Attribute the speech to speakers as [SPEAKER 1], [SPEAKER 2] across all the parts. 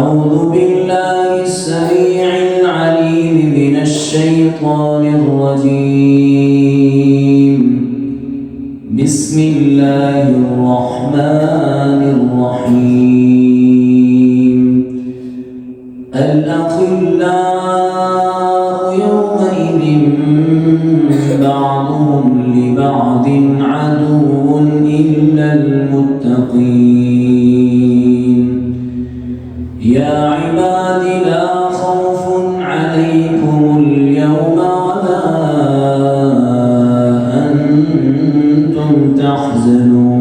[SPEAKER 1] أعوذ بالله السميع العليم من الشيطان الرجيم. بسم الله الرحمن الرحيم. الأخلاء يومئذ بعضهم لبعض عدو إلا المتقين. يا عباد لا خوف عليكم اليوم ولا أنتم تحزنون.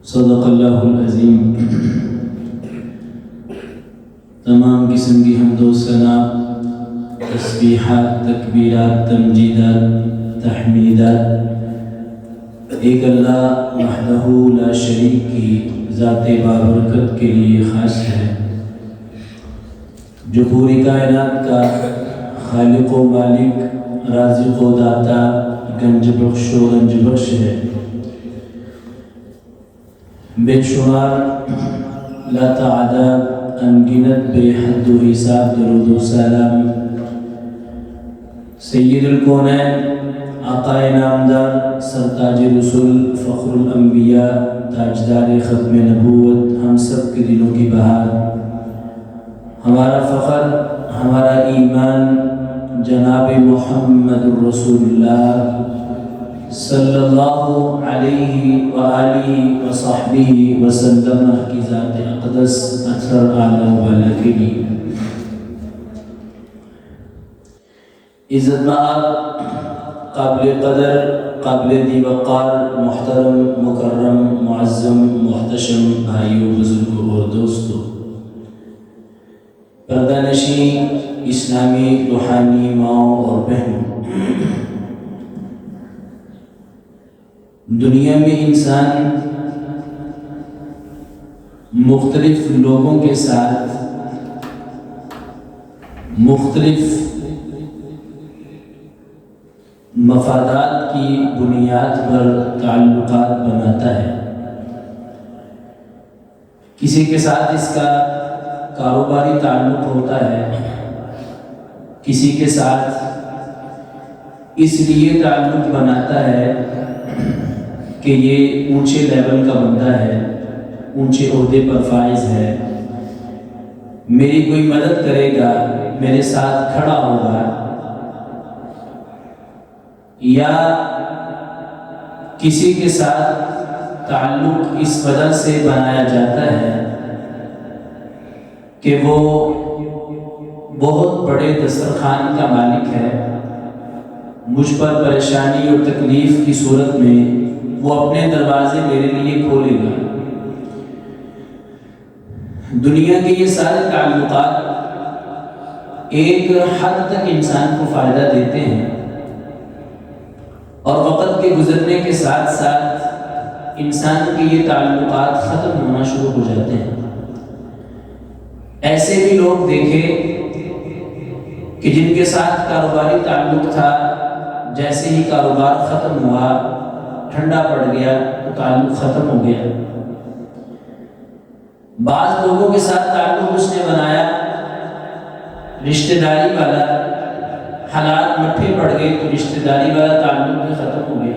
[SPEAKER 1] صدق اللہ العظیم. تمام قسم کی حمد و ثنا، تسبیحات، تکبیرات، تمجیدات، تحمیدات ایک اللہ وحدہ لا شریک کی ذات بابرکت کے لیے خاص ہے، جو پوری کائنات کا خالق و مالک، رازق و داتا، گنج بخش و رنج بخش ہے. بے شمار لا تعداد انگنت بے حد و حساب درود و سلام سید الکونین، آقا نامدار، سرتاج رسول، فخر الانبیاء، تاجدار ختم نبوت، ہم سب کے دلوں کی بہار، ہمارا فخر، ہمارا ایمان جناب محمد رسول اللہ صلی اللہ علیہ وآلہ وصحبہ وسلم کی ذات اقدس اثر اعلیٰ والا کے لیے. عزت مآب، قابل قدر، قابل دی وقار، محترم، مکرم، معظم، محتشم بھائیوں، بزرگوں اور دوستوں، پردہ نشین اسلامی روحانی ماؤں اور بہنوں، دنیا میں انسان مختلف لوگوں کے ساتھ مختلف مفادات کی بنیاد پر تعلقات بناتا ہے. کسی کے ساتھ اس کا کاروباری تعلق ہوتا ہے، کسی کے ساتھ اس لیے تعلق بناتا ہے کہ یہ اونچے لیول کا بندہ ہے، اونچے عہدے پر فائز ہے، میری کوئی مدد کرے گا، میرے ساتھ کھڑا ہوگا. یا کسی کے ساتھ تعلق اس وجہ سے بنایا جاتا ہے کہ وہ بہت بڑے دسترخوان کا مالک ہے، مجھ پر پریشانی اور تکلیف کی صورت میں وہ اپنے دروازے میرے لیے کھولے گا. دنیا کے یہ سارے تعلقات ایک حد تک انسان کو فائدہ دیتے ہیں، اور وقت کے گزرنے کے ساتھ ساتھ انسان کے یہ تعلقات ختم ہونا شروع ہو جاتے ہیں. ایسے بھی لوگ دیکھے کہ جن کے ساتھ کاروباری تعلق تھا، جیسے ہی کاروبار ختم ہوا، ٹھنڈا پڑ گیا تو تعلق ختم ہو گیا. بعض لوگوں کے ساتھ تعلق اس نے بنایا رشتہ داری والا، حالات مٹھے پڑ گئے تو رشتہ داری والا تعلق بھی ختم ہو گیا.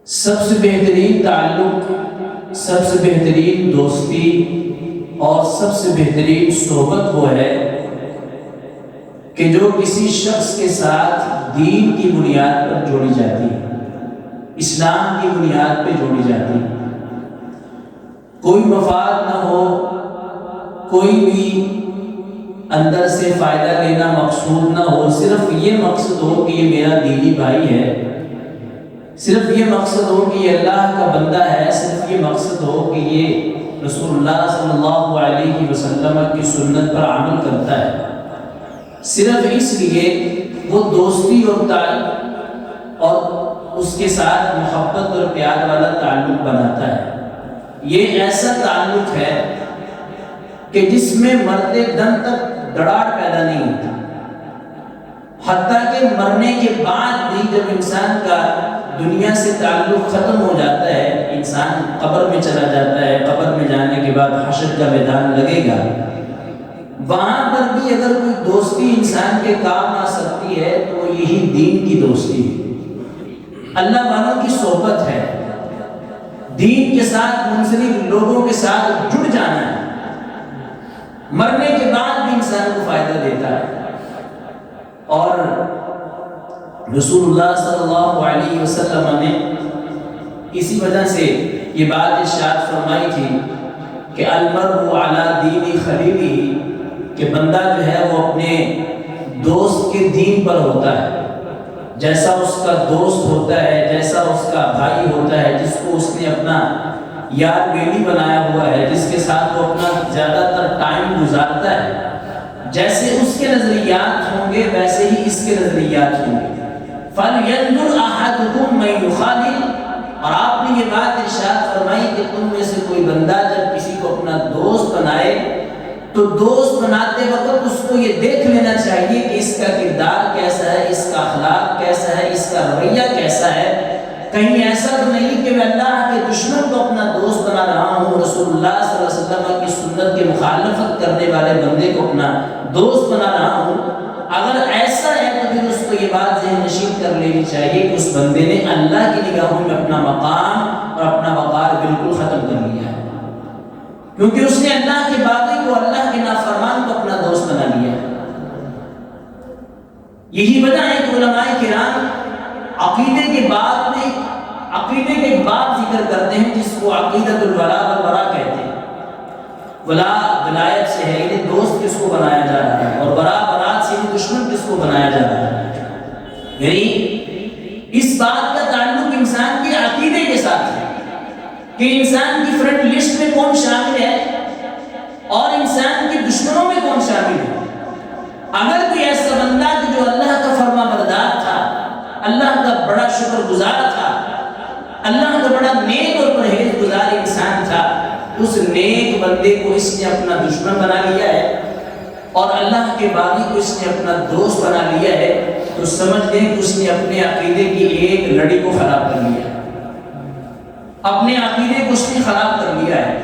[SPEAKER 1] سب سے بہترین تعلق، سب سے بہترین دوستی اور سب سے بہترین صحبت وہ ہے کہ جو کسی شخص کے ساتھ دین کی بنیاد پر جوڑی جاتی ہے، اسلام کی بنیاد پہ جوڑی جاتی ہے. کوئی مفاد نہ ہو، کوئی بھی اندر سے فائدہ لینا مقصود نہ ہو، صرف یہ مقصد ہو کہ یہ میرا دینی بھائی ہے، صرف یہ مقصد ہو کہ یہ اللہ کا بندہ ہے، صرف یہ مقصد ہو کہ یہ رسول اللہ صلی اللہ علیہ وسلم کی سنت پر عمل کرتا ہے. صرف اس لیے وہ دوستی اور تعلق اور اس کے ساتھ محبت اور پیار والا تعلق بناتا ہے. یہ ایسا تعلق ہے کہ جس میں مرتے دم تک دراڑ پیدا نہیں ہوتی. حتیٰ کہ مرنے کے بعد بھی جب انسان کا دنیا سے تعلق ختم ہو جاتا ہے، انسان قبر میں چلا جاتا ہے، قبر میں جانے کے بعد حشر کا میدان لگے گا، وہاں پر بھی اگر کوئی دوستی انسان کے کام آ سکتی ہے تو وہ یہی دین کی دوستی ہے، اللہ والوں کی صحبت ہے، دین کے ساتھ منسلک لوگوں کے ساتھ جڑ جانا ہے، مرنے کے بعد بھی انسان کو فائدہ دیتا ہے۔ اور رسول اللہ صلی اللہ علیہ وسلم نے اسی وجہ سے یہ بات ارشاد فرمائی تھی کہ المرء علی دین خلیلہ، کہ بندہ جو ہے وہ اپنے دوست کے دین پر ہوتا ہے، جیسا اس کا دوست ہوتا ہے، جیسا اس کا بھائی ہوتا ہے، جس کو اس نے اپنا یار بیلی بنایا ہوا ہے، جس کے ساتھ وہ اپنا زیادہ تر ٹائم گزارتا ہے، جیسے اس کے نظریات ہوں گے ویسے ہی اس کے نظریات ہوں گے۔ فَلْيَنْظُرْ أَحَدُكُمْ مَنْ يُخَالِلْ، اور آپ نے یہ بات ارشاد فرمائی کہ تم میں سے کوئی بندہ جب کسی کو اپنا دوست بنائے تو دوست بناتے وقت اس کو یہ دیکھ لینا چاہیے کہ اس کا کردار کیسا ہے، اس کا اخلاق کیسا ہے، اس کا رویہ کیسا ہے، کہیں ایسا تو نہیں کہ میں اللہ کے دشمن کو اپنا دوست بنا رہا ہوں، رسول اللہ صلی اللہ علیہ وسلم کی سنت کی مخالفت کرنے والے بندے کو اپنا دوست بنا رہا ہوں۔ اگر ایسا ہے تو پھر اس کو یہ بات ذہن نشین کر لینی چاہیے کہ اس بندے نے اللہ کی نگاہوں میں اپنا مقام اور اپنا وقار بالکل ختم کر لیا ہے، کیونکہ اس نے اللہ کے باغی کو، اللہ کے نافرمان کو اپنا دوست بنا لیا ہے۔ یہی وجہ ہے کہ علماء کرام عقیدے کے باب میں عقیدے کے باب ذکر کرتے ہیں جس کو عقیدۃ الولاء والبراء کہتے ہیں۔ ولاء ولایت سے ہے، یعنی دوست کس کو بنایا جا رہا ہے، اور براء برات سے یعنی دشمن کس کو بنایا جا رہا ہے۔ یعنی اس بات کا تعلق انسان کے عقیدے کے ساتھ ہے کہ انسان کی فرینڈ لسٹ میں کون شامل ہے اور انسان کے دشمنوں میں کون شامل ہے۔ اگر کوئی ایسا بندہ کہ جو اللہ کا فرما بردار تھا، اللہ کا بڑا شکر گزار تھا، اللہ کا بڑا نیک اور پرہیز گزار انسان تھا، اس نیک بندے کو اس نے اپنا دشمن بنا لیا ہے اور اللہ کے باغی کو اس نے اپنا دوست بنا لیا ہے، تو سمجھ لیں کہ اس نے اپنے عقیدے کی ایک لڑی کو خراب کر لیا ہے، اپنے عقیدے کو اس نے خراب کر لیا ہے،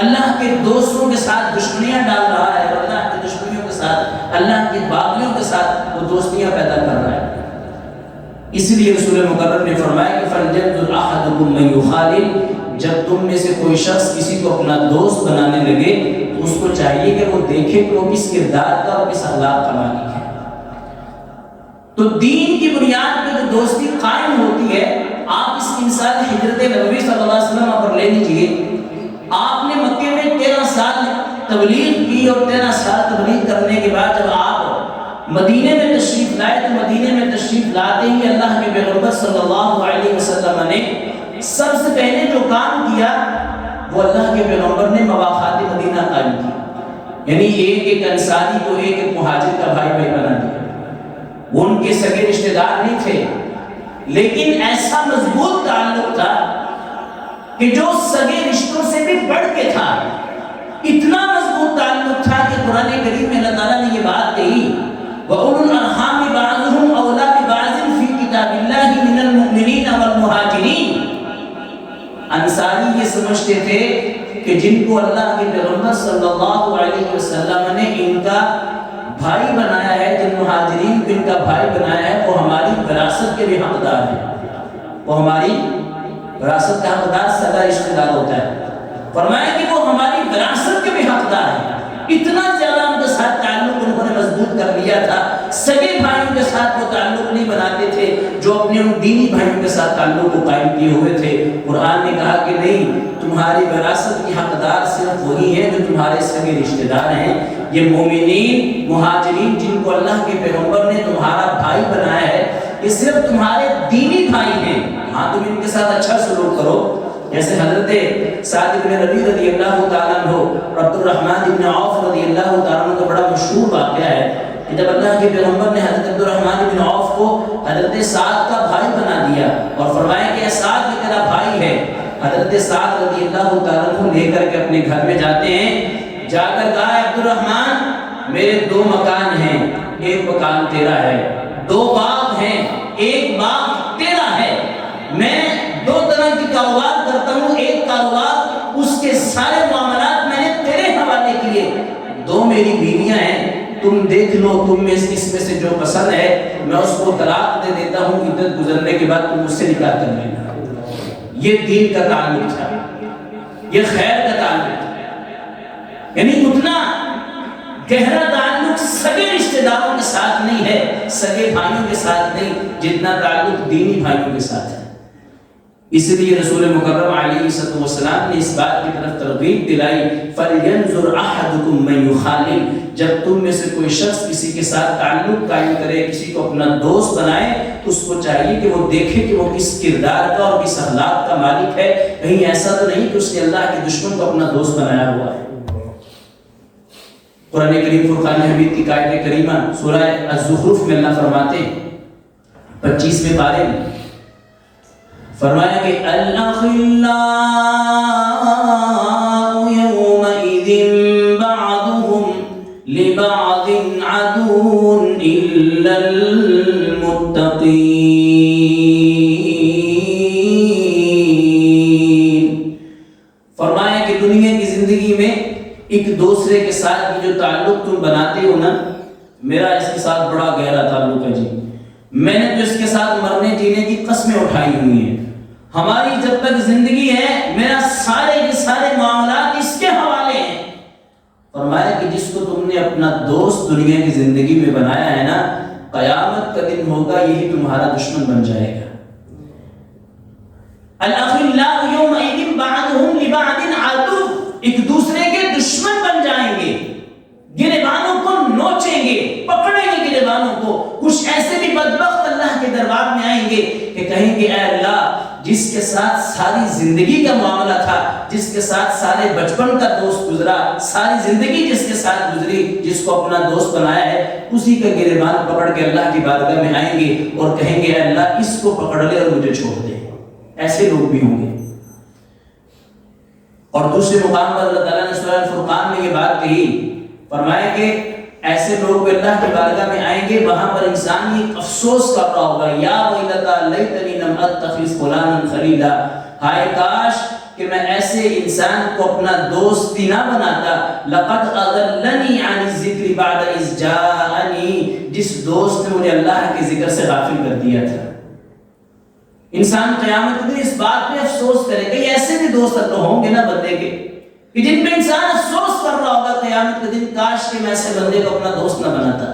[SPEAKER 1] اللہ کے دوستوں کے ساتھ دشمنیاں ڈال رہا ہے، اور اللہ کے دشمنیوں کے ساتھ، اللہ کے باغیوں کے ساتھ وہ دوستیاں پیدا کر رہا ہے۔ اس لیے رسول مکرم نے فرمایا کہ فَلْيَنْظُرْ أَحَدُكُمْ مَنْ يُخَالِلْ، جب تم میں سے کوئی شخص کسی کو اپنا دوست بنانے لگے تو اس کو چاہیے کہ وہ دیکھے کہ وہ کس کردار کا اور کس اخلاق کا مالک ہے۔ تو دین کی بنیاد پہ جو دوستی قائم ہوتی ہے، آپ اس انسان ہجرت نبوی صلی اللہ علیہ وسلم پر لے لیجئے، آپ نے مکے میں 13 سال تبلیغ کی، اور 13 سال تبلیغ کرنے کے بعد جب آپ مدینے میں تشریف لائے تو مدینے میں تشریف لاتے ہی اللہ کے پیغمبر صلی اللہ علیہ وسلم نے سب سے پہلے جو کام کیا وہ اللہ کے پیغمبر نے مواخات مدینہ قائم کی، یعنی ایک ایک انصاری کو ایک ایک مہاجر کا بھائی بھائی بنا دیا۔ وہ ان کے سگے رشتہ دار نہیں تھے، لیکن ایسا مضبوط تعلق تھا کہ جو سگے رشتوں سے بھی بڑھ کے تھا، اتنا مضبوط تعلق تھا کہ قرآن کریم میں اللہ تعالیٰ نے یہ بات کہی وَأُولُو الْأَرْحَامِ بَعْضُهُمْ أَوْلَىٰ بِبَعْضٍ فِي كِتَابِ اللَّهِ مِنَ الْمُؤْمِنِينَ وَالْمُهَاجِرِينَ۔ انصاری یہ سمجھتے تھے کہ جن کو اللہ کے پیغمبر صلی اللہ علیہ وسلم نے ان کا بھائی بنایا ہے، جن مہاجرین کو ان کا بھائی بنایا ہے، وہ ہماری وراثت کے بھی حقدار ہیں، وہ ہماری وراثت کا حقدار سگا رشتہ دار ہوتا ہے۔ فرمایا کہ وہ ہماری وراثت کے بھی حقدار ہیں۔ اتنا زیادہ ان کے ساتھ تعلق انہوں نے مضبوط کر لیا تھا، سگے بھائیوں کے ساتھ وہ تعلق نہیں بناتے تھے جو اپنے ان دینی بھائیوں کے ساتھ تعلق کو قائم کیے ہوئے تھے۔ قرآن نے کہا کہ نہیں، تمہاری وراثت کی حقدار صرف وہی ہیں جو تمہارے سگے رشتہ دار ہیں، یہ مومنین مہاجرین جن کو اللہ کے پیغمبر نے تمہارا بھائی بنایا ہے، یہ صرف تمہارے دینی بھائی ہیں، ہاں تم ان کے ساتھ اچھا سلوک کرو۔ جیسے حضرت سعد بن ربیع رضی اللہ تعالیٰ عنہ اور عبد الرحمن بن عوف رضی اللہ تعالیٰ عنہ کا بڑا مشہور واقعہ ہے کہ جب اللہ کے پیغمبر نے حضرت عبد الرحمن بن عوف کو حضرت سعد کا بھائی بنا دیا اور فرمایا کہ سعد یہ تیرا بھائی ہے، حضرت سعد رضی اللہ تعالیٰ عنہ لے کر کے اپنے گھر میں جاتے ہیں، جا کر کہا عبد الرحمن میرے 2 مکان ہیں، ایک مکان تیرا ہے، 2 باغ ہیں، ایک باغ تیرا ہے، میں 2 طرح کی کاروبار کرتا ہوں، ایک کاروبار اس کے سارے معاملات میں نے تیرے حوالے کیے، 2 میری بیویاں ہیں، تم دیکھ لو، تم میں اس میں سے جو پسند ہے میں اس کو طلاق دے دیتا ہوں، عدت گزرنے کے بعد تم اس سے نکاح کر لینا۔ یہ دین کا تعلق تھا، یہ خیر کا تعلق تھا، یعنی اتنا گہرا تعلق سگے رشتہ داروں کے ساتھ نہیں ہے، سگے بھائیوں کے ساتھ نہیں، جتنا تعلق دینی بھائیوں کے ساتھ ہے۔ اس لیے رسول مکرم علیہ السلام نے اس بات کی طرف ترغیب دلائی، فَلْيَنْظُرْ أَحَدُكُمْ مَنْ يُخَالِلْ، جب تم میں سے کوئی شخص کسی کے ساتھ تعلق قائم کرے، کسی کو اپنا دوست بنائے، تو اس کو چاہیے کہ وہ دیکھے کہ وہ کس کردار کا اور کس اخلاق کا مالک ہے، کہیں ایسا تو نہیں کہ اس نے اللہ کے دشمن کو اپنا دوست بنایا ہوا ہے۔ قرآن کریم فرقان حمید کی آیت کریمہ سورہ الزخرف میں اللہ فرماتے ہیں 25ویں پارے میں فرمایا کہ الْأَخِلَّاءُ يَوْمَئِذٍ بَعْضُهُمْ لِبَعْضٍ عَدُوٌّ إِلَّا الْمُتَّقِينَ۔ فرمایا کہ دنیا کی زندگی میں ایک دوسرے کے ساتھ جو تعلق تم بناتے ہو نا، میرا اس کے ساتھ بڑا گہرا تعلق ہے جی، میں نے تو اس کے ساتھ مرنے جینے کی قسمیں اٹھائی ہوئی ہیں، ہماری جب تک زندگی ہے میرا سارے کے سارے معاملات اس کے حوالے ہیں۔ فرمایا کہ جس کو تم نے اپنا دوست دنیا کی زندگی میں بنایا ہے نا، قیامت کا دن ہوگا یہی تمہارا دشمن بن جائے گا۔ الْأَخِلَّاءُ يَوْمَئِذٍ بَعْضُهُمْ لِبَعْضٍ عَدُوٌّ، ایک دوسرے کے دشمن بن جائیں گے، گریبانوں کو نوچیں گے، پکڑیں گے گریبانوں کو۔ کچھ ایسے بھی بدبخت اللہ کے دربار میں آئیں گے کہ کہیں گے اے اللہ، جس کے ساتھ ساری زندگی کا معاملہ تھا، جس کے ساتھ سارے بچپن کا دوست گزرا، ساری زندگی جس کے ساتھ گزری، جس کو اپنا دوست بنایا ہے، اسی کا گریبان پکڑ کے اللہ کی بارگاہ میں آئیں گے اور کہیں گے اے اللہ اس کو پکڑ لے اور مجھے چھوڑ دے۔ ایسے لوگ بھی ہوں گے۔ اور دوسرے مقام پر اللہ تعالیٰ نے سورہ الفرقان میں یہ بات کہی، فرمایا کہ ایسے لوگ اللہ کی بارگاہ میں آئیں گے، وہاں پر انسان یہ افسوس کر رہا ہوگا، یا ویلتی لیتنی لم اتخذ فلانا خلیلا، ہائے کاش کہ میں ایسے انسان کو اپنا دوست نہ بناتا، لقد اضلنی عن الذکر بعد اذ جاءنی، جس دوست نے مجھے اللہ کے ذکر سے غافل کر دیا تھا۔ انسان قیامت کے دن اس بات پہ افسوس کرے گا، ایسے بھی دوست تو ہوں گے نا بندے کے کہ جن پہ انسان افسوس کر رہا ہوگا قیامت کے دن، کاش کہ میں ایسے بندے کو اپنا دوست نہ بناتا،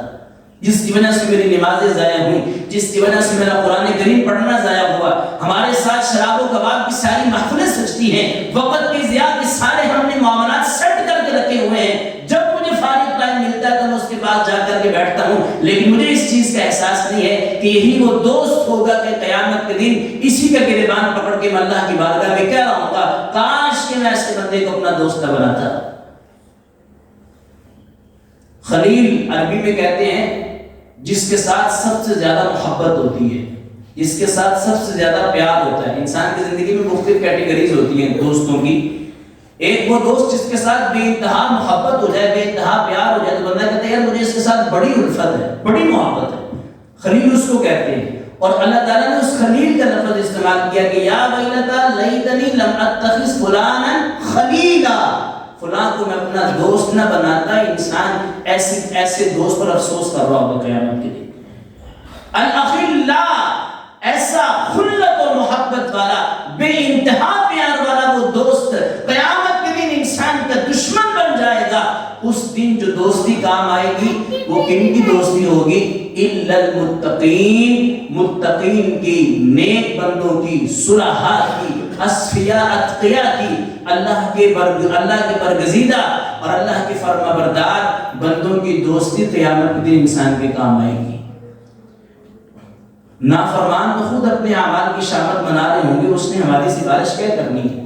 [SPEAKER 1] جس کی وجہ سے میری نمازیں ضائع ہوئی، جس کی وجہ سے میرا قرآن کریم پڑھنا ضائع ہوا، ہمارے ساتھ شراب و کباب کی ساری محفلیں سجتی ہیں، وقت کی ضیاع کے سارے ہم نے معاملات سیٹ کر کے رکھے ہوئے ہیں، جب مجھے فارغ ٹائم ملتا ہے تو میں اس کے پاس جا کر کے بیٹھتا ہوں، لیکن مجھے اس چیز کا احساس نہیں ہے کہ یہی وہ دوست ہوگا کہ قیامت کے دن اسی کا گریبان پکڑ کے میں اللہ کی بارگاہ میں کہہ رہا ہوں گا کاش کہ میں ایسے بندے کو اپنا دوست نہ بناتا۔ خلیل عربی میں کہتے ہیں جس کے ساتھ سب سے زیادہ محبت ہوتی ہے، جس کے ساتھ سب سے زیادہ پیار ہوتا ہے۔ انسان کی زندگی میں مختلف کیٹیگریز ہوتی ہیں دوستوں کی، ایک وہ دوست جس کے ساتھ بے انتہا محبت ہو جائے، بے انتہا پیار ہو جائے، تو بندہ کہتا ہے یار مجھے اس کے ساتھ بڑی الفت ہے، بڑی محبت ہے، خلیل اس کو کہتے ہیں۔ اور اللہ تعالیٰ نے اس خلیل کا لفظ استعمال کیا کہ یا ویلتی لیتنی لم اتخذ فلانا خلیلا، فلاں کو میں اپنا دوست نہ بناتا۔ انسان ایسے دوست پر افسوس کر رہا ہوگا قیامت کے دن۔ الاخلاء، ایسا خلت اور محبت والا، بے انتہا پیار والا وہ دوست قیامت کے دن انسان کا دشمن بن جائے گا۔ اس دن جو دوستی کام آئے گی وہ کن کی دوستی ہوگی؟ الا المتقین، متقین کی، نیک بندوں کی، صلحاء کی، اصفیاء اتقیاء کی، اللہ کے برگزیدہ اور اللہ کے فرما بردار بندوں کی دوستی قیامت کے دن انسان کے کام آئے گی۔ نافرمان تو خود اپنے اعمال کی شامت منا رہے ہوں گے، اس نے ہماری سفارش کیا کرنی ہے؟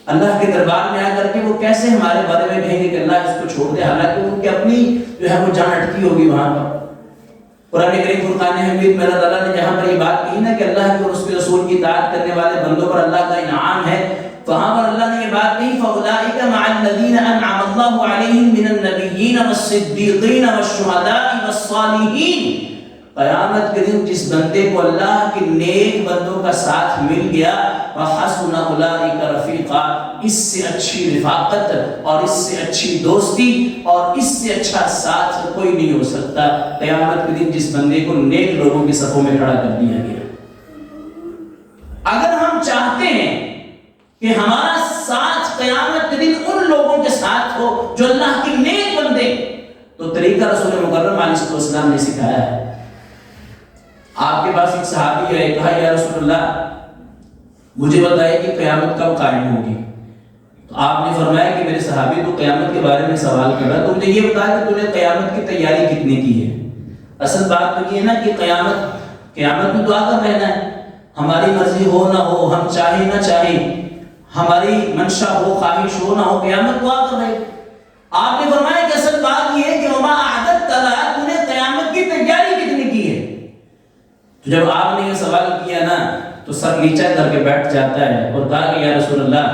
[SPEAKER 1] اللہ کے دربار میں آ کر کے وہ کیسے ہمارے بارے میں کہیں گے کہ اللہ اس کو چھوڑ دے، حالانکہ ان کی اپنی جو ہے وہ جان اٹکی ہوگی وہاں پر۔ قرآن کریم فرقان حمید میں اللہ تعالیٰ نے جہاں پر یہ بات کہی نا کہ اللہ کے اور اس کے رسول کی اطاعت کرنے والے بندوں پر اللہ کا انعام ہے، تو وہاں پر اللہ نے یہ بات کہی فَأُولَٰئِكَ مَعَ الَّذِينَ أَنْعَمَ اللَّهُ عَلَيْهِم مِّنَ النَّبِيِّينَ وَالصِّدِّيقِينَ وَالشُّهَدَاءِ وَالصَّالِحِينَ۔ قیامت کے دن جس بندے کو اللہ کے نیک بندوں کا ساتھ مل گیا وَحَسُنَ أُولَٰئِكَ رَفِيقًا، اس سے اچھی رفاقت اور اس سے اچھی دوستی اور اس سے اچھا ساتھ کوئی نہیں ہو سکتا قیامت کے دن جس بندے کو نیک لوگوں کی صفوں میں کھڑا کر دیا گیا۔ اگر ہم چاہتے ہیں کہ ہمارا ساتھ قیامت کے دن ان لوگوں کے ساتھ ہو جو اللہ کے نیک بندے، تو طریقہ رسول مکرم علیہ السلام نے سکھایا ہے۔ آپ کے پاس ایک صحابی ہے، کہا یا رسول اللہ مجھے بتائے کہ قیامت کب قائم ہوگی؟ تو آپ نے فرمایا کہ میرے صحابی تو قیامت کے بارے میں سوال کر رہا ہے، تو مجھے یہ بتا کہ تو نے قیامت کی تیاری کتنی کی ہے؟ اصل بات تو یہ ہے نا کہ قیامت میں دعا کر رہنا ہے، ہماری مرضی ہو نہ ہو، ہم چاہیں نہ چاہیں، ہماری منشا ہو خواہش ہو نہ ہو، قیامت دعا کر رہے۔ آپ نے فرمایا کہ اصل بات یہ ہے کہ وما اعددت لها، تو نے قیامت کی تیاری کتنی کی ہے؟ تو جب آپ نے یہ سوال کیا نا تو سر نیچا کر کے بیٹھ جاتا ہے اور کہا کہ یا رسول اللہ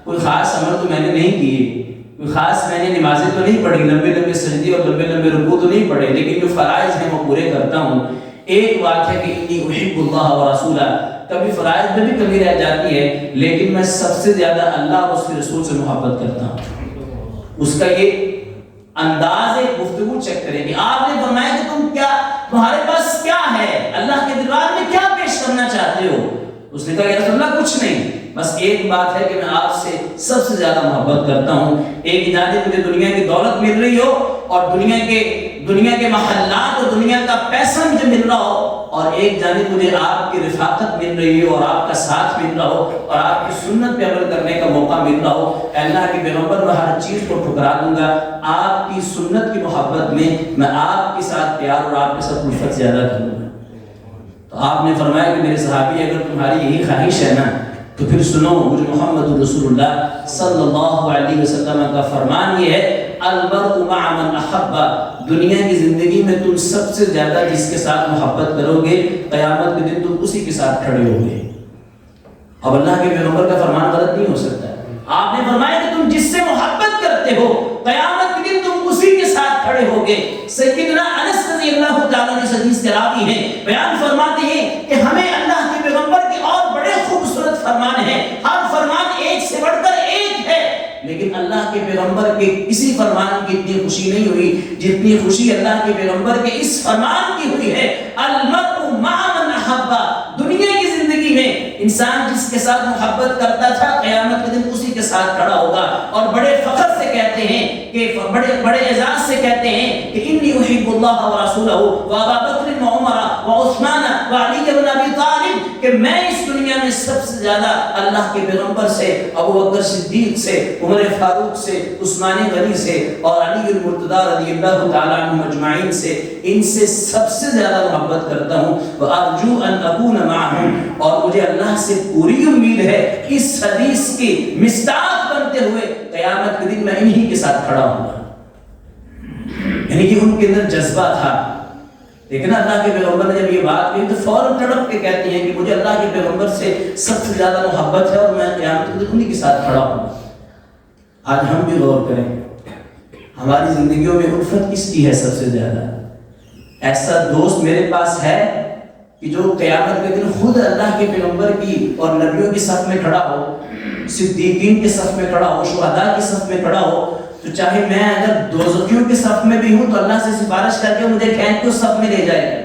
[SPEAKER 1] کوئی خاص عمل تو میں نے نہیں کیے، کوئی خاص میں نے نمازیں تو نہیں پڑھی، لمبے لمبے سجدے اور لمبے لمبے رکوع تو نہیں پڑھے، لیکن جو فرائض ہیں وہ پورے کرتا ہوں۔ ایک بات ہے کہ انی احب اللہ ورسولہ، کبھی فرائض میں بھی کمی رہ جاتی ہے لیکن میں سب سے زیادہ اللہ اور اس کے رسول سے محبت کرتا ہوں۔ اس کا یہ انداز گفتگو چیک کریں کہ آپ نے فرمایا کہ تمہارے پاس کیا ہے، اللہ کے دربار میں کیا پیش کرنا چاہتے ہو؟ اس نے کہا یا رسول اللہ کچھ نہیں، بس ایک بات ہے کہ میں آپ سے سب سے زیادہ محبت کرتا ہوں۔ ایک جانب مجھے دنیا کی دولت مل رہی ہو اور دنیا کے محلات اور دنیا کا پیسہ مجھے مل رہا ہو، اور ایک جانب مجھے آپ کی رفاقت مل رہی ہو اور آپ کا ساتھ مل رہا ہو اور آپ کی سنت پہ عمل کرنے کا موقع مل رہا ہو، اے اللہ کے پیغمبر میں ہر چیز کو ٹھکرا دوں گا، آپ کی سنت کی محبت میں آپ کے ساتھ پیار اور آپ کے ساتھ الفت زیادہ کروں گا۔ تو آپ نے فرمایا کہ میرے صحابی اگر تمہاری یہی خواہش ہے نا تو پھر سنو، مجھے محمد رسول اللہ صلی اللہ علیہ وسلم کا فرمان یہ ہے المرء مع من احب، دنیا کی زندگی میں تم سب سے زیادہ جس کے ساتھ محبت کرو گے قیامت کے دن تم اسی کے ساتھ کھڑے ہوگے۔ اب اللہ کے پیغمبر کا فرمان غلط نہیں ہو سکتا ہے۔ آپ نے فرمایا کہ تم جس سے محبت کرتے ہو قیامت کے دن تم اسی کے ساتھ کھڑے ہوگے۔ سیدنا انس رضی اللہ تعالیٰ نے حدیث کے راوی ہیں، بیان فرماتے ہیں کہ ہمیں اللہ کے پیغمبر کے اور بڑے خوبصورت فرمان ہیں، ہر فرمان ایک سے بڑھ کر ایک ہے، لیکن اللہ کے پیغمبر کے کسی فرمان کی اتنی خوشی نہیں ہوئی جتنی خوشی اللہ کے پیغمبر کے اس فرمان کی ہوئی ہے المرء مع من احب۔ دنیا کی زندگی میں انسان جس کے ساتھ محبت کرتا تھا قیامت کے دن اسی کے ساتھ کھڑا ہوگا، اور بڑے فخر سے کہتے ہیں کہ بڑے اعزاز سے کہتے ہیں کہ انی احب اللہ ورسولہ وابا بکر وعمر وعثمان وعلی بن ابی طالب، کہ میں اس دنیا میں سب سے زیادہ اللہ کے پیغمبر سے، ابو بکر صدیق سے، عمر فاروق سے، عثمان غنی سے اور علی المرتضی رضی اللہ تعالیٰ عنہ اجمعین سے، ان سے سب سے زیادہ محبت کرتا ہوں۔ وارجو ان اکون معہم، اور مجھے اللہ سے پوری امید ہے اس حدیث کی مصداق بنتے ہوئے قیامت کے دن میں انہی کے ساتھ کھڑا ہوں گا۔ یعنی کہ ان کے اندر جذبہ تھا، لیکن اللہ کے پیغمبر نے جب یہ بات کہی تو فوراً تڑپ کے کہتے ہیں کہ مجھے اللہ کے پیغمبر سے سب سے زیادہ محبت ہے اور میں قیامت کے دن انہی کے ساتھ کھڑا ہوں۔ آج ہم بھی غور کریں ہماری زندگیوں میں الفت کس کی ہے سب سے زیادہ؟ ایسا دوست میرے پاس ہے کہ جو قیامت کے دن خود اللہ کے پیغمبر کی اور نبیوں کی صف میں کھڑا ہو، صدیقین کے صف میں کھڑا ہو، شہداء کی صف میں کھڑا ہو، تو چاہے میں اگر دوزخیوں کے صف میں بھی ہوں تو اللہ سے سفارش کر کے مجھے کھینچ کے اس صف میں لے جائے گا۔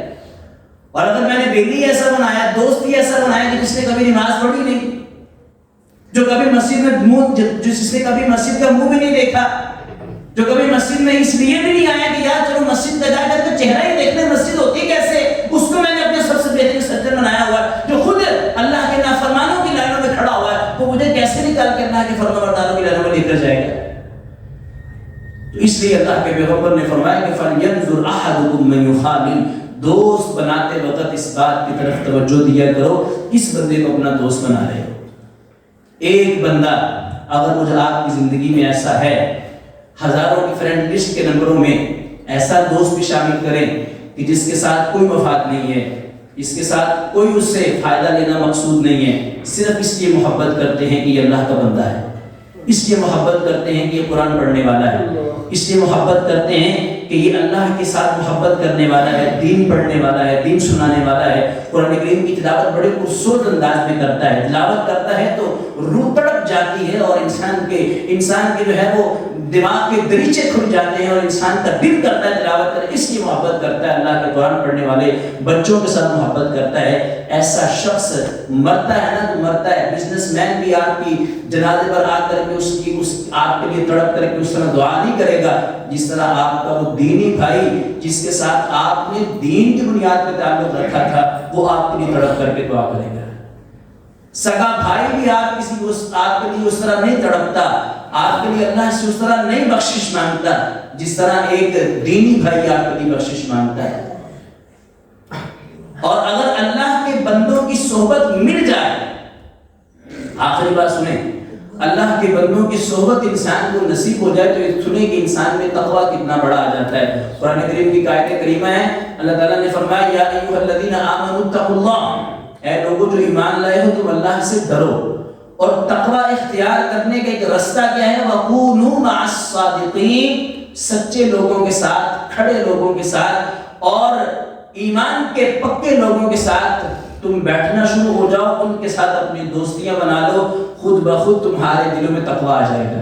[SPEAKER 1] اور اگر میں نے بیلی ایسا بنایا، دوست ہی ایسا بنایا کہ جس نے کبھی نماز پڑھی نہیں، جو کبھی مسجد میں جس نے کبھی مسجد کا منہ بھی نہیں دیکھا، جو کبھی مسجد میں اس لیے بھی نہیں آیا کہ یار چلو مسجد کا جا کر کے چہرہ ہی دیکھنے مسجد ہوتی کیسے، اس کو میں نے اپنے سب سے بہترین سجن بنایا ہوا ہے، جو خود اللہ کے نافرمانوں کی لائنوں میں کھڑا ہوا ہے، وہ مجھے کیسے نکال کے اللہ کے فرمانبرداروں کی لائنوں میں لے کر جائے گا؟ تو اس لیے اللہ کے پیغمبر نے فرمایا کہ فَلْيَنْظُرْ أَحَدُكُمْ مَنْ يُخَالِلُ، دوست بناتے وقت اس بات کی طرف توجہ دیا کرو کس بندے کو اپنا دوست بنا رہے ہو۔ ایک بندہ اگر مجھے آپ کی زندگی میں ایسا ہے، ہزاروں کی فرینڈ لسٹ کے نمبروں میں ایسا دوست بھی شامل کریں کہ جس کے ساتھ کوئی مفاد نہیں ہے، اس کے ساتھ کوئی اس سے فائدہ لینا مقصود نہیں ہے، صرف اس لیے محبت کرتے ہیں کہ یہ اللہ کا بندہ ہے، اس لیے محبت کرتے ہیں کہ یہ قرآن پڑھنے والا ہے، اس لیے محبت کرتے ہیں کہ یہ اللہ کے ساتھ محبت کرنے والا ہے، دین پڑھنے والا ہے، دین سنانے والا ہے، قرآن کریم کی تلاوت بڑے پرسکون انداز میں کرتا ہے، تلاوت کرتا ہے تو روح تڑپ جاتی ہے اور انسان کے جو ہے وہ دماغ کے دریچے کھل جاتے ہیں اور انسان کا دل کرتا ہے تلاوت کرے، اس لیے محبت کرتا ہے، اللہ کے قرآن پڑھنے والے بچوں کے ساتھ محبت کرتا ہے۔ ایسا شخص مرتا ہے نا تو مرتا ہے، بزنس مین بھی آپ کی جنازے پر آ کر کے آپ کے لیے تڑپ کر کے اس طرح دعا نہیں کرے گا جس طرح آپ کا وہ دینی بھائی جس کے ساتھ آپ نے دین کی بنیاد پہ تعلق رکھا تھا وہ آپ کے لیے تڑپ کر کے دعا کرے گا۔ سگا بھائی بھی آپ کے لیے اس طرح نہیں تڑپتا، آپ کے لیے اللہ سے اس طرح نہیں بخشش مانگتا جس طرح ایک دینی بھائی آپ کے لیے بخشش مانگتا ہے۔ اور اگر اللہ کے بندوں کی صحبت مل جائے، آخری بات سنیں، اللہ کے بندوں کی صحبت انسان کو نصیب ہو جائے تو سنیں کہ انسان میں تقویٰ کتنا بڑا آ جاتا ہے۔ قرآن کریم کی آیت کریمہ ہے، اللہ تعالیٰ نے فرمایا یا ایھا الذین آمنوا اتقوا اللہ، اے لوگوں جو ایمان لائے ہو تم اللہ سے ڈرو، اور تقویٰ اختیار کرنے کا ایک رستہ کیا ہے، وَكُونُوا مَعَ الصَّادِقِينَ، سچے لوگوں کے ساتھ، کھڑے لوگوں کے ساتھ اور ایمان کے پکے لوگوں کے ساتھ تم بیٹھنا شروع ہو جاؤ، ان کے ساتھ اپنی دوستیاں بنا لو، خود بخود تمہارے دلوں میں تقویٰ آ جائے گا۔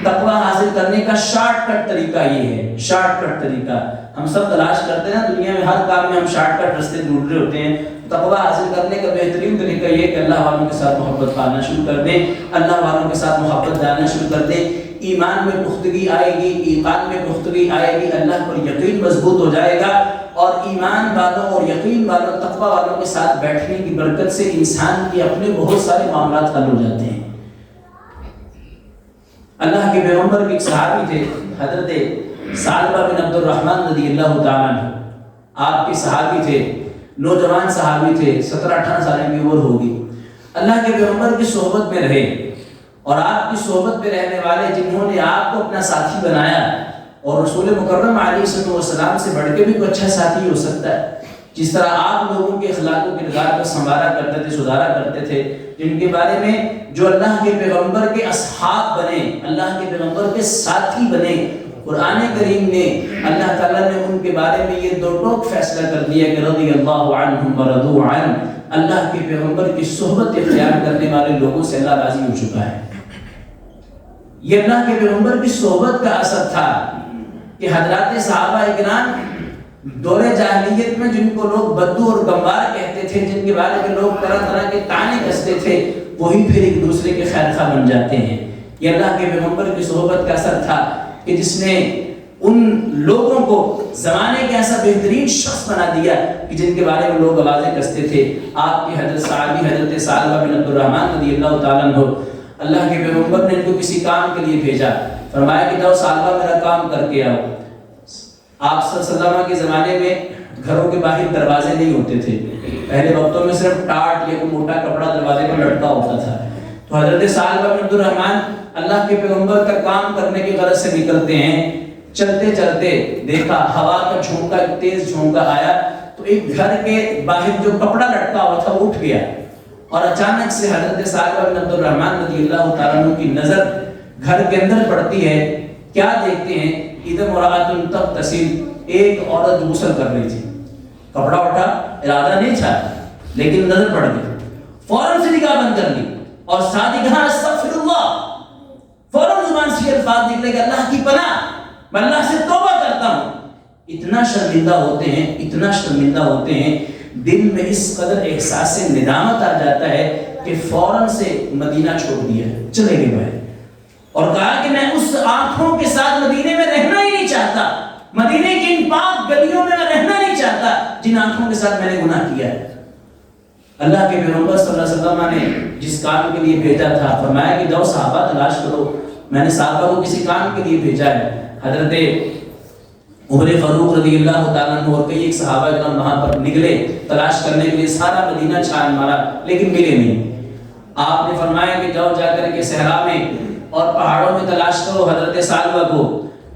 [SPEAKER 1] تقویٰ حاصل کرنے کا شارٹ کٹ طریقہ یہ ہے، شارٹ کٹ طریقہ ہم سب تلاش کرتے ہیں دنیا میں، ہر کام میں ہم شارٹ کٹ راستے ڈھونڈ رہے ہوتے ہیں۔ تقویٰ حاصل کرنے کا بہترین طریقہ یہ ہے کہ اللہ والوں کے ساتھ محبت پالنا شروع کر دیں، اللہ والوں کے ساتھ محبت ڈالنا شروع کر دیں، ایمان میں پختگی آئے گی، ایمان میں پختگی آئے گی، اللہ پر یقین مضبوط ہو جائے گا، اور ایمان والوں اور یقین والوں تقویٰ والوں کے ساتھ بیٹھنے کی برکت سے انسان کے اپنے بہت سارے معاملات حل ہو جاتے ہیں۔ اللہ کے پیغمبر کے ایک صحابی تھے حضرت ثعلبہ بن عبد الرحمن رضی اللہ تعالیٰ عنہ، آپ کے صحابی تھے، نوجوان صحابی تھے، 17-18 سال کی عمر ہوگی، اللہ کے پیغمبر کی صحبت میں رہے، اور آپ کی صحبت میں رہنے والے جنہوں نے آپ کو اپنا ساتھی بنایا، اور رسول مکرم علیہ السلام سے بڑھ کے بھی کوئی اچھا ساتھی ہو سکتا ہے، جس طرح آپ لوگوں کے اخلاق و کردار کو سنوارا کرتے تھے، سدھارا کرتے تھے، جن کے بارے میں جو اللہ کے پیغمبر کے اصحاب بنے، اللہ کے پیغمبر کے ساتھی بنے، قرآن کریم نے اللہ تعالیٰ نے ان کے بارے میں یہ دو ٹوک فیصلہ کر دیا کہ رضی اللہ عنہم ورضوا عنہ، اللہ کے پیغمبر کی صحبت اختیار کرنے والے لوگوں سے اللہ راضی ہو چکا ہے۔ یہ اللہ کے پیغمبر کی صحبت کا اثر تھا کہ حضرات صحابہ اکرام دور جاہلیت میں جن کو لوگ بدو اور گمبار کہتے تھے، جن کے بارے میں لوگ طرح طرح کے طعنے کستے تھے، وہی پھر ایک دوسرے کے خیر خواہ بن جاتے ہیں۔ یہ اللہ کے پیغمبر کی صحبت کا اثر تھا کہ جس نے ان لوگوں کو زمانے کے ایسا بہترین شخص بنا دیا کہ جن کے بارے میں لوگ آوازیں کستے تھے۔ آپ کی حضرت صحابی حضرت ثعلبہ بن عبد الرحمن رضی اللہ تعالیٰ عنہ، اللہ کے پیغمبر نے ان کو کسی کام کے لیے بھیجا، فرمایا کہ جاؤ ثعلبہ میرا کام کر کے آؤ۔ آپ صلی اللہ علیہ وسلم کے زمانے میں گھروں کے باہر دروازے نہیں ہوتے تھے، پہلے وقتوں میں صرف ٹاٹ یا کوئی موٹا کپڑا دروازے پر لٹکا ہوتا تھا۔ تو حضرت ثعلبہ بن عبد الرحمن اللہ کے پیغمبر کا کام کرنے کی غرض سے نکلتے ہیں، چلتے چلتے دیکھا ہوا کا جھونکا، ایک تیز جھونکا آیا تو ایک گھر کے باہر جو کپڑا لٹکا ہوا تھا وہ اٹھ گیا، اور اچانک سے حضرت ثعلبہ بن عبد الرحمن رضی اللہ تعالیٰ عنہ کی نظر گھر کے اندر پڑتی ہے۔ کیا دیکھتے ہیں؟ اذا امرأۃ تغتسل، ایک عورت غسل کر رہی تھی، کپڑا اٹھا، ارادہ نہیں تھا لیکن نظر پڑ گئی، فوراً سے نگاہ بند کر لی اور ساتھ ہی کہا استغفر اللہ، فوراً زبان سے الفاظ نکلے کہ اللہ کی پناہ، میں اللہ سے توبہ کرتا ہوں۔ اتنا شرمندہ ہوتے ہیں، اتنا شرمندہ ہوتے ہیں، دل میں اس قدر احساس ندامت آ جاتا ہے کہ فوراً سے مدینہ چھوڑ دیا، چلے گئے باہر، اور کہا کہ میں اس آنکھوں کے ساتھ مدینے میں رہنا ہی نہیں چاہتا، مدینے کی ان پاک گلیوں میں رہنا نہیں چاہتا جن آنکھوں کے ساتھ میں نے گناہ کیا ہے۔ اللہ کے پیغمبر صلی اللہ علیہ وسلم نے جس کام کے لیے بھیجا تھا، فرمایا کہ جاؤ صحابہ تلاش کرو، میں نے صحابہ کو کسی کام کے لیے بھیجا ہے۔ حضرت عمر فاروق رضی اللہ تعالیٰ عنہ اور کئی ایک صحابہ اکرام وہاں پر نکلے تلاش کرنے کے لیے، سارا مدینہ چھان مارا لیکن ملے نہیں۔ آپ نے فرمایا کہ جاؤ جا کر کے صحرا میں اور پہاڑوں میں تلاش کرو۔ حضرت ثعلبہ کو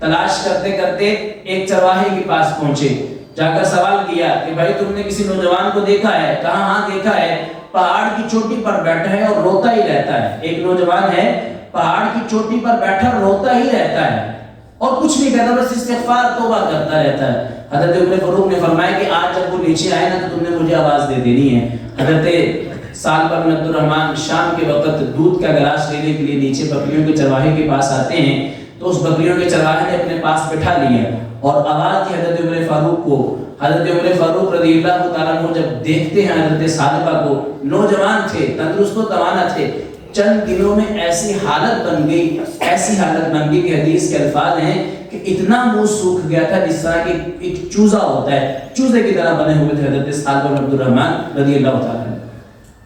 [SPEAKER 1] تلاش کرتے کرتے ایک چرواہے کے پاس پہنچے، جا کر سوال کیا کہ بھائی تم نے کسی نوجوان کو دیکھا ہے؟ کہا ہاں دیکھا ہے، پہاڑ کی چوٹی پر بیٹھا ہے اور روتا ہی رہتا ہے۔ ایک نوجوان ہے پہاڑ کی چوٹی پر بیٹھا روتا ہی رہتا ہے اور کچھ نہیں کرتا، بس استغفار توبہ کرتا رہتا ہے۔ حضرت عمر فاروق نے فرمایا کہ آج جب وہ نیچے آئے نا تو تم نے مجھے آواز دے دینی ہے۔ حضرت سعد بن عبد الرحمن شام کے وقت دودھ کا گلاس لینے کے لیے نیچے بکریوں کے چرواہے کے پاس آتے ہیں، تو اس بکریوں کے چرواہے نے اپنے پاس بٹھا لیا اور آواز دی حضرت عمر فاروق کو۔ حضرت عمر فاروق رضی اللہ تعالیٰ عنہ جب دیکھتے ہیں حضرت ثعلبہ کو، نوجوان تھے، تندرست و توانا تھے، چند دنوں میں ایسی حالت بن گئی کہ حدیث کے الفاظ ہیں کہ اتنا منہ سوکھ گیا تھا جس طرح کہ ایک چوزا ہوتا ہے، چوزے کی طرح بنے ہوئے تھے حضرت ثعلبہ بن عبد الرحمن رضی اللہ تعالیٰ عنہ۔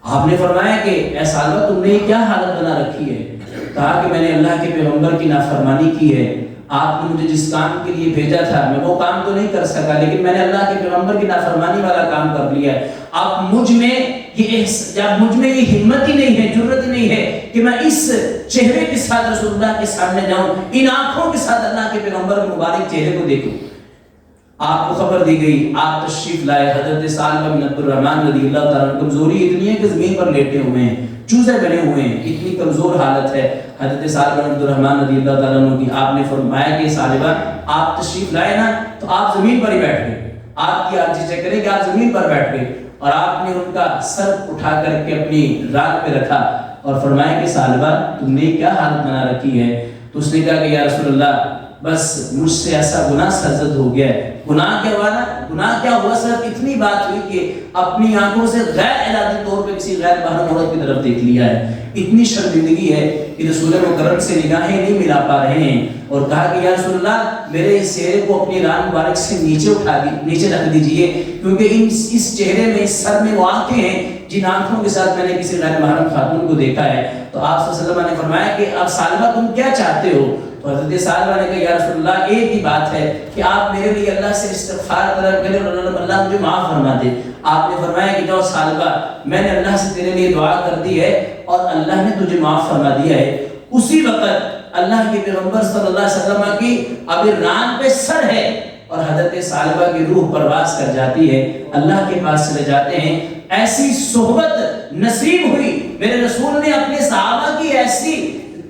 [SPEAKER 1] آپ نے فرمایا کہ اے ثعلبہ تم نے کیا حالت بنا رکھی ہے؟ کہا کہ میں نے اللہ کے پیغمبر کی نافرمانی کی ہے، آپ نے مجھے جس کام کے لیے بھیجا تھا میں وہ کام تو نہیں کر سکا، لیکن میں نے اللہ کے پیغمبر کی نافرمانی والا کام کر لیا ہے۔ اب مجھ میں یہ ہمت ہی نہیں ہے، جرت ہی نہیں ہے کہ میں اس چہرے کے ساتھ رسول اللہ کے سامنے جاؤں، ان آنکھوں کے ساتھ اللہ کے پیغمبر مبارک چہرے کو دیکھوں۔ آپ کو خبر دی گئی، آپ تشریف لائے۔ حضرت ثعلبہ بن عبد الرحمن رضی اللہ تعالیٰ عنہ کمزوری اتنی ہے کہ زمین پر لیٹے ہوئے ہیں، چوزے بنے ہوئے ہیں، اتنی کمزور حالت ہے حضرت ثعلبہ بن عبد الرحمن رضی اللہ تعالیٰ عنہ کی۔ آپ نے فرمایا کہ ثعلبہ آپ تشریف لائے نا تو آپ زمین پر ہی بیٹھ گئے، آپ کی عاجزی چیک کریں کہ آپ زمین پر بیٹھ گئے، اور آپ نے ان کا سر اٹھا کر کے اپنی ران پہ رکھا اور فرمایا کہ ثعلبہ تم نے کیا حالت بنا رکھی ہے؟ تو اس نے کہا کہ یا رسول اللہ بس مجھ سے ایسا گناہ سرزد ہو گیا ہے۔ گناہ کیا ہوا نا؟ گناہ کیا ہوا؟ صرف اتنی بات ہوئی کہ اپنی آنکھوں سے غیر ارادی طور پہ کسی غیر محرم عورت کی طرف دیکھ لیا ہے۔ اتنی شرمندگی ہے کہ رسول مکرم سے نگاہیں نہیں ملا پا رہے ہیں، اور کہا کہ یا رسول اللہ میرے اس چہرے کو اپنی ران مبارک سے نیچے رکھ دیجئے، کیونکہ اس چہرے میں، اس سر میں وہ آنکھیں ہیں جن آنکھوں کے ساتھ میں نے کسی غیر محرم خاتون کو دیکھا ہے۔ تو آپ صلی اللہ علیہ وسلم نے فرمایا کہ اب ثعلبہ تم کیا چاہتے ہو؟ تو حضرت ثعلبہ نے کہا یا رسول اللہ ایک ہی بات ہے کہ آپ میرے لیے اللہ سے استغفار طلب کریں اور اللہ مجھے معاف فرما دے۔ آپ نے فرمایا کہ جاؤ ثعلبہ میں نے اللہ سے تیرے لیے دعا کر دی ہے اور اللہ نے تجھے معاف فرما دیا ہے۔ اسی وقت اللہ کے پیغمبر صلی اللہ علیہ وسلم کی اب ران پہ سر ہے اور حضرت ثعلبہ کی روح پرواز کر جاتی ہے، اللہ کے پاس چلے جاتے ہیں۔ ایسی صحبت نصیب ہوئی، میرے رسول نے اپنے صحابہ کی ایسی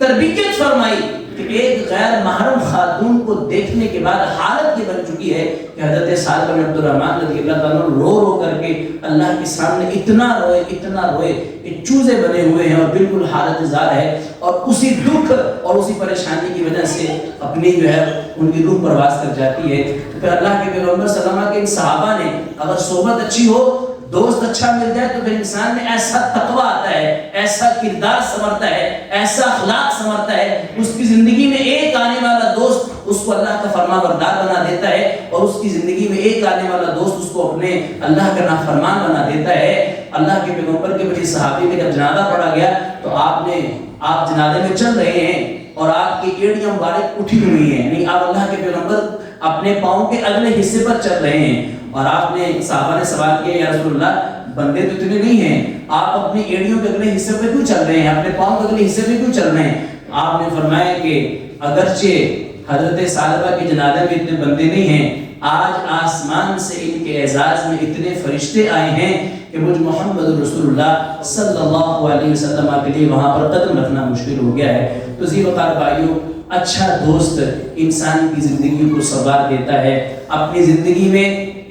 [SPEAKER 1] تربیت فرمائی کہ ایک غیر محرم خاتون کو دیکھنے کے بعد حالت یہ بن چکی ہے کہ حضرت ثعلبہ بن عبد الرحمن رضی اللہ تعالیٰ عنہ رو رو کر کے اللہ کے سامنے اتنا روئے کہ چوزے بنے ہوئے ہیں اور بالکل حالت زار ہے، اور اسی دکھ اور اسی پریشانی کی وجہ سے اپنی جو ہے ان کی روح پرواز کر جاتی ہے۔ تو پھر اللہ کے پیغمبر صلی اللہ علیہ وسلم کے ان صحابہ نے، اگر صحبت اچھی ہو، دوست اچھا مل جائے تو پھر انسان میں ایسا تقویٰ آتا ہے، ایسا کردار سنورتا ہے، ایسا اخلاق سنورتا ہے، اس کی زندگی میں ایک آنے والا دوست اس کو اللہ کا فرما بردار بنا دیتا ہے، اور اس کی زندگی میں ایک آنے والا دوست اس کو اپنے اللہ کا نافرمان بنا دیتا ہے۔ اللہ کے پیغمبر کے بڑی صحابی کا جب جنازہ پڑھا گیا تو آپ جنازے میں چل رہے ہیں اور آپ کی ایڑیاں مبارک اٹھی ہوئی ہیں، یعنی آپ اللہ کے پیغمبر اپنے پاؤں کے اگلے حصے پر چل رہے ہیں، اور آپ نے صحابہ نے سوال کیا یا رسول اللہ بندے تو اتنے نہیں ہیں، آپ اپنی ایڑیوں کے اگلے حصے پہ کیوں چل رہے ہیں، اپنے پاؤں کے اگلے حصے پہ کیوں چل رہے ہیں؟ آپ نے فرمایا کہ اگرچہ حضرت ثعلبہ کے جنازے میں اتنے بندے نہیں ہیں، آج آسمان سے ان کے اعزاز میں اتنے فرشتے آئے ہیں کہ مجھ محمد رسول اللہ صلی اللہ علیہ وسلم کے لیے وہاں پر قدم رکھنا مشکل ہو گیا ہے۔ تو ذی وقار بھائیوں، اچھا دوست انسان کی زندگی کو سنوار دیتا ہے۔ اپنی زندگی میں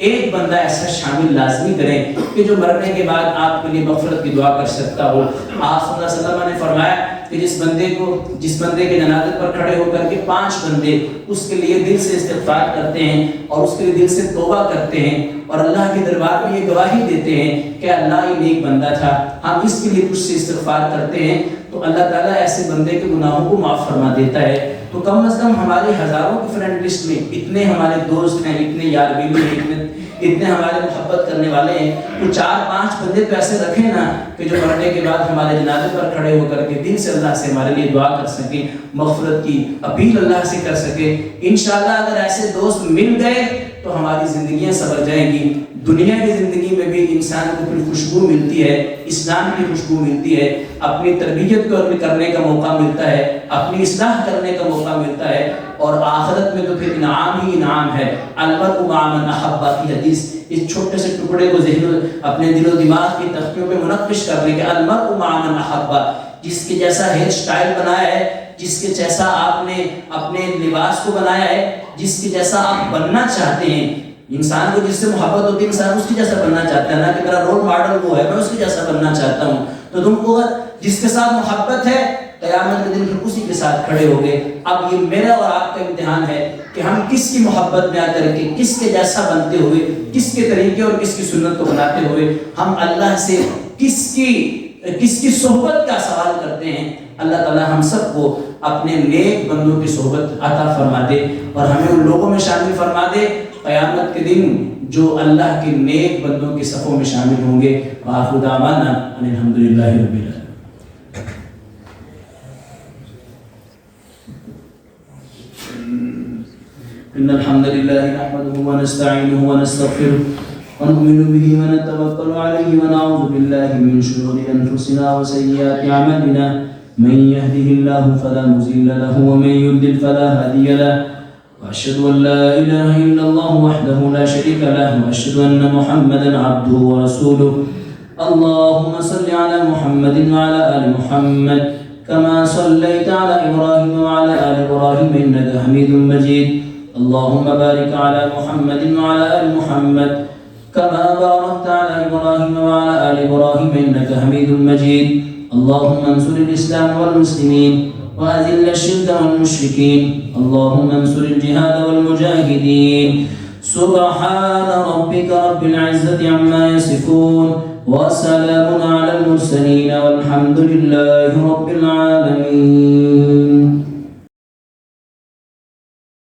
[SPEAKER 1] ایک بندہ ایسا شامل لازمی کریں کہ جو مرنے کے بعد آپ کے لیے مغفرت کی دعا کر سکتا ہو۔ آپ صلی اللہ علیہ وسلم نے فرمایا کہ جس بندے کے جنازے پر کھڑے ہو کر کے 5 بندے اس کے لیے دل سے استغفار کرتے ہیں اور اس کے لیے دل سے توبہ کرتے ہیں اور اللہ کے دربار میں یہ گواہی دیتے ہیں کہ اللہ یہ نیک بندہ تھا، ہم اس کے لیے کچھ سے استغفار کرتے ہیں، تو اللہ تعالیٰ ایسے بندے کے گناہوں کو معاف فرما دیتا ہے۔ تو کم از کم ہمارے ہزاروں کی فرینڈ لسٹ میں اتنے ہمارے دوست ہیں، اتنے یار بیلی ہیں، اتنے ہمارے محبت کرنے والے ہیں، تو 4-5 بندے تو ایسے رکھیں نا کہ جو مرنے کے بعد ہمارے جنازے پر کھڑے ہو کر کے دل سے اللہ سے ہمارے لیے دعا کر سکیں، مغفرت کی اپیل اللہ سے کر سکیں۔ انشاءاللہ اگر ایسے دوست مل گئے تو تو ہماری زندگیاں سنور جائیں گی. دنیا کی زندگی میں بھی انسان کو پھر خوشبو ملتی ہے، اسلام کی خوشبو ملتی ہے، اپنی تربیت کو کرنے کا موقع ملتا ہے، اپنی اصلاح کرنے کا موقع ملتا ہے، اور آخرت میں تو پھر انعام ہی انعام ہے. المرء مع من احب کی حدیث اس چھوٹے سے ٹکڑے کو اپنے دل و دماغ کی تختیوں پہ منقش کرنے کے، المرء مع من احب، جس کے جیسا ہیئر سٹائل بنایا ہے، جس کے جیسا آپ نے اپنے لباس کو بنایا ہے، جس کے جیسا آپ بننا چاہتے ہیں. انسان کو جس سے محبت ہوتی ہے انسان اس کی جیسا بننا چاہتا ہے، نہ کہ میرا رول ماڈل وہ ہے میں اس کے جیسا بننا چاہتا ہوں. تو تم کو جس کے ساتھ محبت ہے قیامت کے دن پھر اسی کے ساتھ کھڑے ہوگے. اب یہ میرا اور آپ کا امتحان ہے کہ ہم کس کی محبت میں آ کر کے کس کے جیسا بنتے ہوئے، کس کے طریقے اور کس کی سنت کو بناتے ہوئے ہم اللہ سے کس کی صحبت کا سوال کرتے ہیں. اللہ تعالی ہم سب کو اپنے نیک بندوں کی صحبت عطا فرما دے اور ہمیں ان لوگوں میں شامل فرما دے قیامت کے دن جو اللہ کے نیک بندوں کی صفوں میں شامل ہوں گے. وآخر دعوانا ان الحمدللہ رب العالمین. إن الحمد لله نحمده ونستعينه ونستغفره ونؤمن به ونتوكل عليه ونعوذ بالله من شرور أنفسنا وسيئات أعمالنا. من يهده الله فلا مضل له ومن يضلل فلا هادي له. وأشهد أن لا إله إلا الله وحده لا شريك له وأشهد أن محمدا عبده ورسوله. اللهم صل على محمد وعلى آل محمد كما صليت على إبراهيم وعلى آل إبراهيم إنك حميد مجيد. اللهم بارك على محمد وعلى آل محمد كما باركت على إبراهيم وعلى آل إبراهيم إنك حميد مجيد. اللهم انصر الإسلام والمسلمين وأذل الشرك والمشركين. اللهم انصر الجهاد والمجاهدين. سبحان ربك رب العزة عما يصفون وسلام على المرسلين والحمد لله رب العالمين.